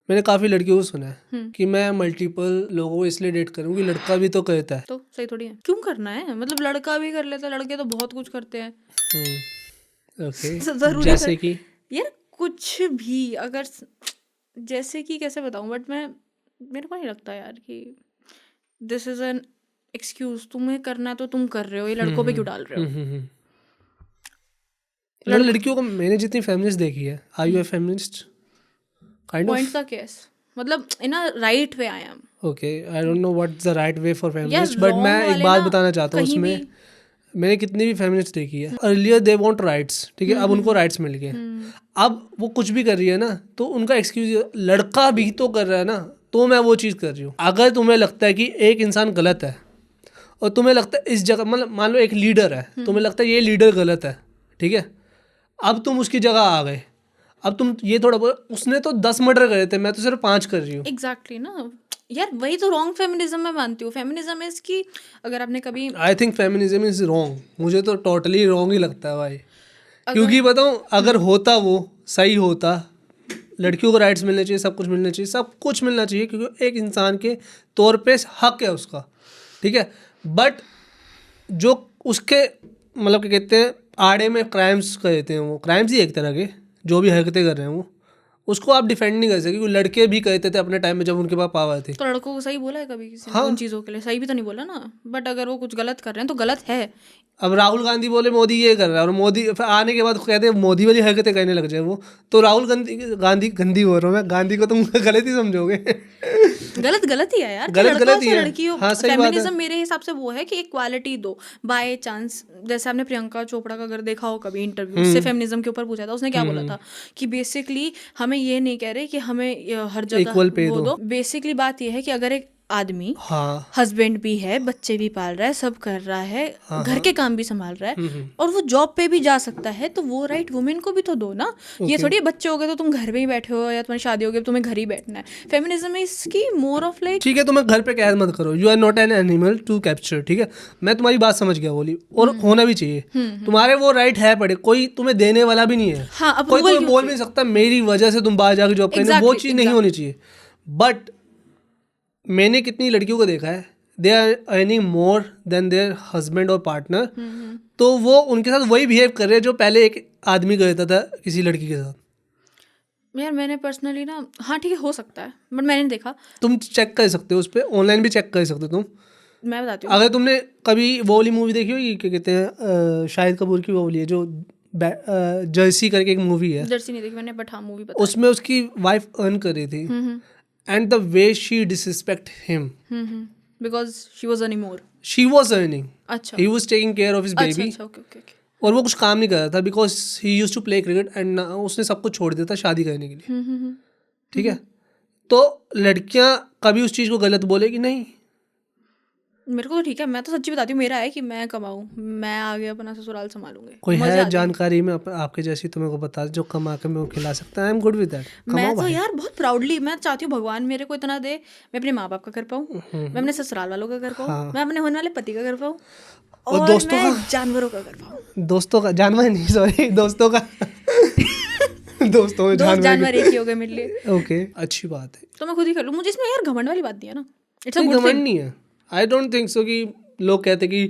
मैंने काफ़ी लड़कियों को सुना है कि मैं मल्टीपल लोगों को इसलिए डेट करूँ कि लड़का भी तो कहता है। तो सही थोड़ी है, क्यों करना है? मतलब लड़का भी कर लेता है, लड़के तो बहुत कुछ करते हैं। ओके जरूरी जैसे कर कि यार कुछ भी, अगर जैसे कि कैसे बताऊं, बट मेरे को नहीं लगता यार कि दिस इज एन एक्सक्यूज। तुम्हें करना है तो तुम कर रहे हो, ये लड़कों पे क्यों डाल रहे हो? लड़कों लड़कियों को मैंने जितनी फेमिनिस्ट देखी है, are you a feminist? Kind point of. तक यस, मतलब in a right way I am. Okay I don't know what the right way for यार फेमिनिस्ट, बट मैं रॉन्ग एक वाले बात ना बताना चाहता हूँ कहीं भी। उसमें। मैंने कितनी भी फेमिनिस्ट देखी है, अर्लियर दे वांट राइट्स, ठीक है, अब उनको राइट्स मिल गए। अब वो कुछ भी कर रही है ना, तो उनका एक्सक्यूज लड़का भी तो कर रहा है ना, तो मैं वो चीज़ कर रही हूँ। अगर तुम्हें लगता है कि एक इंसान गलत है और तुम्हें लगता है इस जगह, मतलब मान लो एक लीडर है, तुम्हें लगता है ये लीडर गलत है, ठीक है, अब तुम उसकी जगह आ गए। अब तुम ये थोड़ा बहुत, उसने तो 10 मर्डर करे थे, मैं तो सिर्फ 5 कर रही हूँ। एग्जैक्टली ना यार, वही तो रॉन्ग फेमिनिज्म मैं मानती हूँ। फेमिनिज्म इज कि अगर आपने कभी I think feminism is wrong, मुझे तो टोटली रॉन्ग ही लगता है भाई। अगर क्योंकि बताऊँ, अगर होता वो सही होता, लड़कियों को राइट्स मिलने चाहिए, सब कुछ मिलना चाहिए, सब कुछ मिलना चाहिए, क्योंकि एक इंसान के तौर पे हक है उसका, ठीक है। बट जो उसके मतलब क्या कहते हैं, आड़े में क्राइम्स कहते हैं, वो क्राइम्स ही एक तरह के, जो भी हरकतें कर रहे हैं वो, उसको आप डिफेंड नहीं कर सकते, क्योंकि लड़के भी कहते थे अपने टाइम में जब उनके पास पावर थी। तो लड़कों को सही बोला है कभी किसी ने हाँ। उन चीज़ों के लिए? सही भी तो नहीं बोला ना। बट अगर वो कुछ गलत कर रहे हैं तो गलत है। अब राहुल गांधी बोले मोदी ये कर रहा है, और मोदी फिर आने के बाद कहते हैं मोदी वाली हरकतें करने लग जाए वो, तो राहुल गांधी गांधी गंदी बोल रहा हूँ मैं, गांधी को तुम गलत ही समझोगे। गलत गलत ही है यार, कि गलत लड़का गलत हो ही चाहे है। लड़की हो। हाँ सही बात है। फेमिनिज्म मेरे हिसाब से वो है कि इक्वालिटी दो बाय चांस। जैसे आपने प्रियंका चोपड़ा का अगर देखा हो कभी इंटरव्यू, उससे फेमिनिज्म के ऊपर पूछा था, उसने क्या बोला था कि बेसिकली हमें ये नहीं कह रहे कि हमें हर जगह इक्वल पे वो दो। दो। बेसिकली बात ये है कि अगर एक आदमी हाँ हस्बैंड भी है, बच्चे भी पाल रहा है, सब कर रहा है, हाँ घर हाँ। के काम भी संभाल रहा है, और वो जॉब पे भी जा सकता है, तो वो राइट वुमेन को भी तो दो ना। ये ओके थोड़ी बच्चे हो गए तो तुम घर में ही बैठे हो, या तुम्हारी शादी हो गई तुम्हें घर ही बैठना है। फेमिनिज्म इसकी मोर ऑफ लाइक ठीक है, तुम्हें घर पे कैद मत करो, you are not an animal to capture, ठीक है। मैं तुम्हारी बात समझ गया बोली, और होना भी चाहिए। तुम्हारे वो राइट है पड़े, कोई तुम्हें देने वाला भी नहीं है। हाँ, कोई अप्रूवल तुम्हें क्यों बोल भी चाहिए? नहीं सकता मेरी वजह से तुम बाहर जाकर जॉब करने, वो एग्जैक्टली चीज़ नहीं होनी चाहिए। बट मैंने कितनी लड़कियों को देखा है, they are earning more than their husband और पार्टनर, तो वो उनके साथ वही बिहेव कर रहे हैं जो पहले एक आदमी करता था किसी लड़की के साथ। यार मैंने पर्सनली ना, हाँ ठीक है हो सकता है, बट मैंने नहीं देखा। तुम चेक कर सकते हो उस पर, ऑनलाइन भी चेक कर सकते हो तुम। मैं बताती हूँ। अगर तुमने कभी वो वाली मूवी देखी होगी, क्या कहते हैं, शाहिद कपूर की वो वाली है जो जर्सी करके एक मूवी है, जर्सी नहीं देखी मैंने, बट हाँ मूवी पता उसमें उसकी वाइफ अर्न कर रही थी, and the way she disrespect him, है। Because she was earning more. She was earning, अच्छा he was taking care of his अच्छा बेबी, अच्छा, ओके ओके ओके। और वो कुछ काम नहीं कर रहा था, because he use to play cricket, and उसने सब कुछ छोड़ दिया था शादी करने के लिए, ठीक है। तो लड़कियां कभी उस चीज़ को गलत बोलेगी नहीं। मेरे को तो ठीक है, मैं तो सच्ची बताती हूँ, मेरा है कि मैं कमाऊँ, मैं आगे अपना ससुराल संभालूंगी, कोई मजे है आते हैं। जानकारी में आपके जैसी तुम्हें को बता जो कमा के मैं वो खिला सकता है, I am good with that, मैं कमाओ तो भाई। यार बहुत प्राउडली मैं चाहती हूँ भगवान मेरे को इतना दे, मैं अपने माँ बाप का कर पाऊँ, मैं अपने ससुराल वालों का कर पाऊँ, हाँ। मैं अपने होने वाले पति का कर पाऊँ, और और दोस्तों मैं का, जानवरों का कर पाऊँ। दोस्तों का, जानवर नहीं सॉरी, दोस्तों का दोस्तों में दोस्त जानवर जानवर एक ही हो गए मेरे लिए, ओके अच्छी बात है। तो मैं खुद ही कर लूँ। मुझे इसमें यार घमंड वाली बात नहीं है ना, इट्स अ नहीं गुड घमंड थिंग। नहीं है, आई डोंट थिंक सो कि लोग कहते कि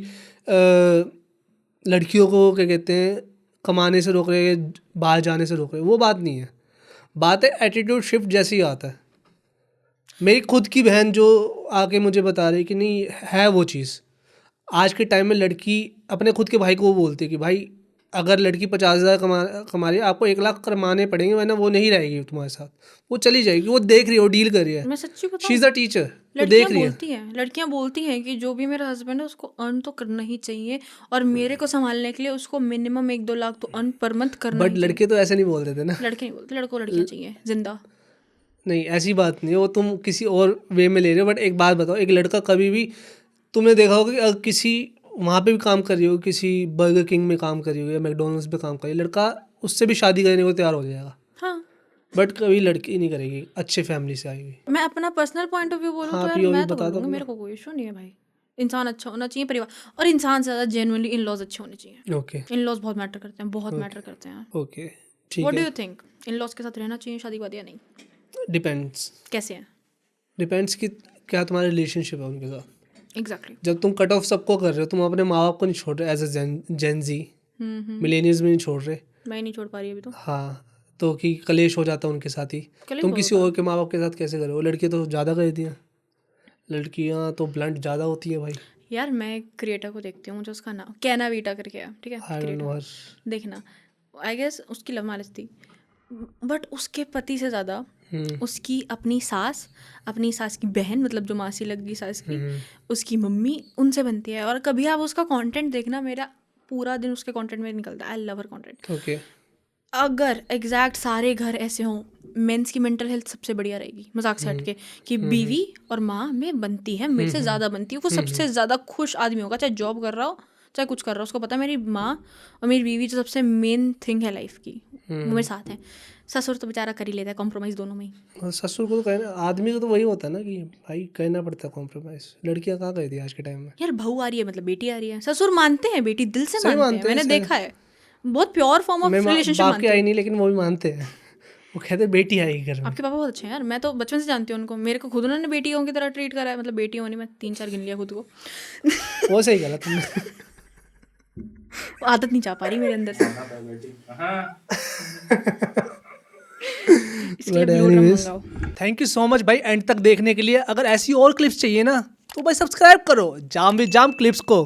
लड़कियों को क्या कहते हैं कमाने से रोक रहे हैं, बाहर जाने से रोक रहे हैं, वो बात नहीं है। बात है एटीट्यूड शिफ्ट जैसे ही आता है। मेरी खुद की बहन जो आके मुझे बता रही कि नहीं है वो चीज़, आज के टाइम में लड़की अपने खुद के भाई को वो बोलती है कि भाई अगर लड़की 50,000 कमा रही है, आपको 1 लाख कमाने पड़ेंगे, वरना वो नहीं रहेगी तुम्हारे साथ, वो चली जाएगी, वो देख रही है, वो डील कर रही है, मैं सच्ची शी इज़ बताऊँ, अ टीचर, वो देख रही है। लड़कियां बोलती हैं कि जो भी मेरा हस्बैंड है उसको अर्न तो करना ही चाहिए, और मेरे को संभालने के लिए उसको मिनिमम 1-2 लाख तो अर्न पर मंथ करना बट ही चाहिए। लड़के तो ऐसे नहीं बोलते थे ना। लड़के नहीं बोलते, लड़कों लड़कियां चाहिए जिंदा। नहीं ऐसी बात नहीं है, वो तुम किसी और वे में ले रहे हो। बट एक बात बताओ, एक लड़का कभी भी, तुमने देखा होगा कि अगर किसी वहाँ पे भी काम कर रही हो, किसी बर्गर किंग में काम कर रही हो या मैकडोनल्ड्स पे काम कर रही हो, लड़का उससे भी शादी करने को तैयार हो जाएगा, हाँ, बट कभी लड़की नहीं करेगी अच्छे फैमिली से आई हुई। मैं अपना पर्सनल पॉइंट ऑफ व्यू बोलूँ हाँ तो यार पीओवी मैं तो कर बता दो लूँगी, अपना। मेरे को कोई इशू नहीं है भाई। इंसान अच्छा होना चाहिए, परिवार, और इंसान से ज़्यादा जेन्युइनली इन लॉज अच्छे होने चाहिए। ओके इन लॉज बहुत मैटर करते हैं, बहुत मैटर करते हैं। ओके ठीक व्हाट डू है। यू थिंक, इन लॉज के साथ रहना चाहिए शादी के बाद या नहीं? डिपेंड्स कैसे हैं? डिपेंड्स कि क्या तुम्हारा रिलेशनशिप है उनके साथ। एग्जैक्टली। जब तुम कट ऑफ सबको कर रहे हो, तुम अपने माँ बाप को नहीं छोड़ रहे एज ए जेनजी, मिलेनियल्स में नहीं छोड़ रहे। मैं नहीं छोड़ पा रही अभी तो। हाँ, तो कि कलेश हो जाता है उनके साथ ही। कलेश तुम बहुत किसी होता और के माँ बाप के साथ कैसे करो? लड़कियाँ तो ज़्यादा कर दियाँ, लड़कियाँ तो ब्लंट ज़्यादा होती है भाई। यार मैं एक क्रिएटर को देखती हूँ, मुझे उसका नाम कैना वीटा करके है, ठीक है, आई डोंट नो हर। देखना। आई गेस उसकी लव मैरिज थी, बट उसके पति से ज़्यादा उसकी अपनी सास की बहन, मतलब जो मासी लग गई सास की, उसकी मम्मी, उनसे बनती है। और कभी आप उसका कंटेंट देखना, मेरा पूरा दिन उसके कंटेंट में निकलता है। I love her content. Okay. अगर एग्जैक्ट सारे घर ऐसे हों, मेंस की मेंटल हेल्थ सबसे बढ़िया रहेगी, मजाक से हटके, कि बीवी और माँ में बनती है, मेरे से ज़्यादा बनती है। वो सबसे ज़्यादा खुश आदमी होगा, चाहे जॉब कर रहा हो चाहे कुछ कर रहा हो। उसको पता है मेरी माँ और मेरी बीवी जो सबसे मेन थिंग है लाइफ की, वो मेरे साथ है। ससुर तो बेचारा कर ही लेता है कॉम्प्रोमाइज़ दोनों में ही। और ससुर को तो कहना, आदमी को तो वही होता है ना कि भाई कहना पड़ता है कॉम्प्रोमाइज़। लड़कियाँ कहाँ कहती है आज के टाइम में? यार बहू आ रही है मतलब बेटी आ रही है, ससुर मानते हैं, बेटी दिल से सही मानते हैं। मानते हैं, मैंने सही। देखा है, बहुत प्योर फॉर्म ऑफ मैं रिलेशनशिप बाप के मानते आई हैं। नहीं, लेकिन वो भी मानते हैं। वो कहते हैं बेटी आएगी घर में। आपके पापा बहुत अच्छे हैं यार, मैं तो बचपन से जानती हूँ उनको। मेरे को खुद उन्होंने बेटियों की तरह ट्रीट करा है, मतलब बेटियों नहीं, मैं 3-4 गिन लिया खुद को। वो सही गलत तुमने। आदत नहीं चाह पा रही मेरे अंदर से, इसलिए ब्लू ड्रम मंगाओ। थैंक यू सो मच भाई एंड तक देखने के लिए। अगर ऐसी और क्लिप्स चाहिए ना तो भाई सब्सक्राइब करो जाम विद जाम क्लिप्स को।